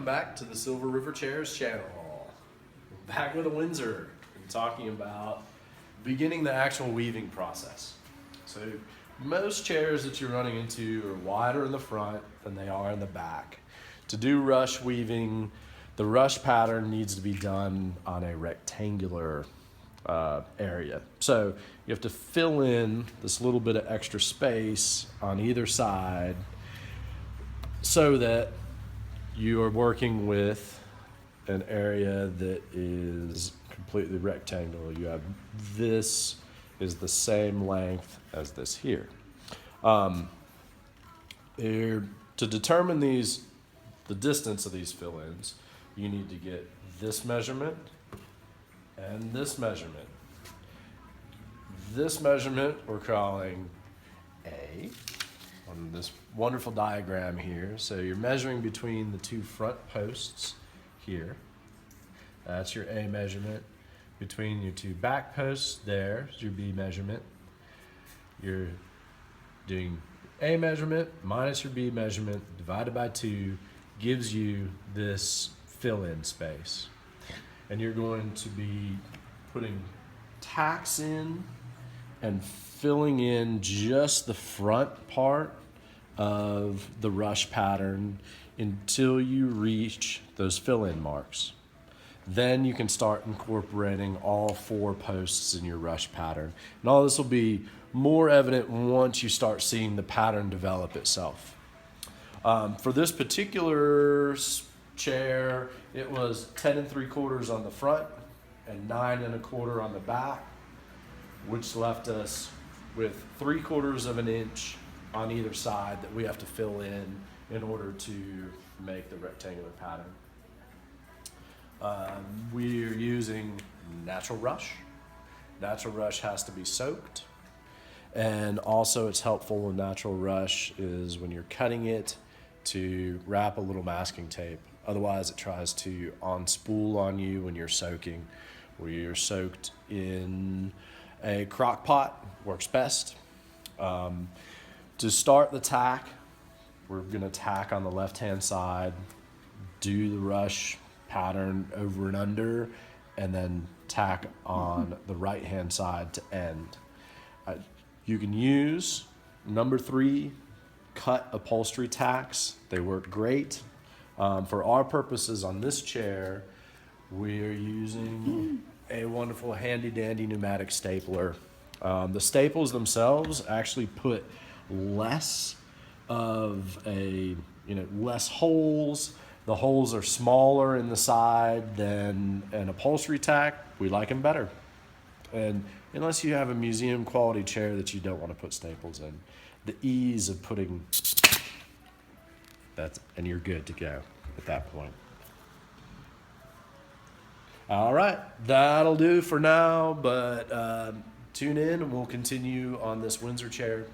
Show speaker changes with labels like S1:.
S1: welcome back to the Silver River Chairs channel. We're back with a Windsor and talking about beginning the actual weaving process. So most chairs that you're running into are wider in the front than they are in the back. To do rush weaving, the rush pattern needs to be done on a rectangular area. So you have to fill in this little bit of extra space on either side so that you are working with an area that is completely rectangular. You have this is the same length as this here. To determine the distance of these fill-ins, you need to get this measurement and this measurement. This measurement we're calling A on this wonderful diagram here. So you're measuring between the two front posts here. That's your A measurement. Between your two back posts, there's your B measurement. You're doing A measurement minus your B measurement divided by 2 gives you this fill-in space. And you're going to be putting tacks in and filling in just the front part of the rush pattern until you reach those fill-in marks. Then you can start incorporating all 4 posts in your rush pattern. And all this will be more evident once you start seeing the pattern develop itself. For this particular chair, it was 10 3/4 on the front and 9 1/4 on the back, which left us with 3/4 of an inch on either side that we have to fill in order to make the rectangular pattern. We're using natural rush. Natural rush has to be soaked. And also it's helpful with natural rush is when you're cutting it to wrap a little masking tape. Otherwise it tries to unspool on you when you're soaking. Where you're soaked in a crock pot works best. To start the tack, we're gonna tack on the left-hand side, do the rush pattern over and under, and then tack on the right-hand side to end. You can use number 3 cut upholstery tacks. They work great. For our purposes on this chair, we're using a wonderful handy-dandy pneumatic stapler. The staples themselves actually put less holes. The holes are smaller in the side than an upholstery tack. We like them better. And unless you have a museum quality chair that you don't want to put staples in, the ease of putting that, and you're good to go at that point. All right, that'll do for now, but tune in and we'll continue on this Windsor chair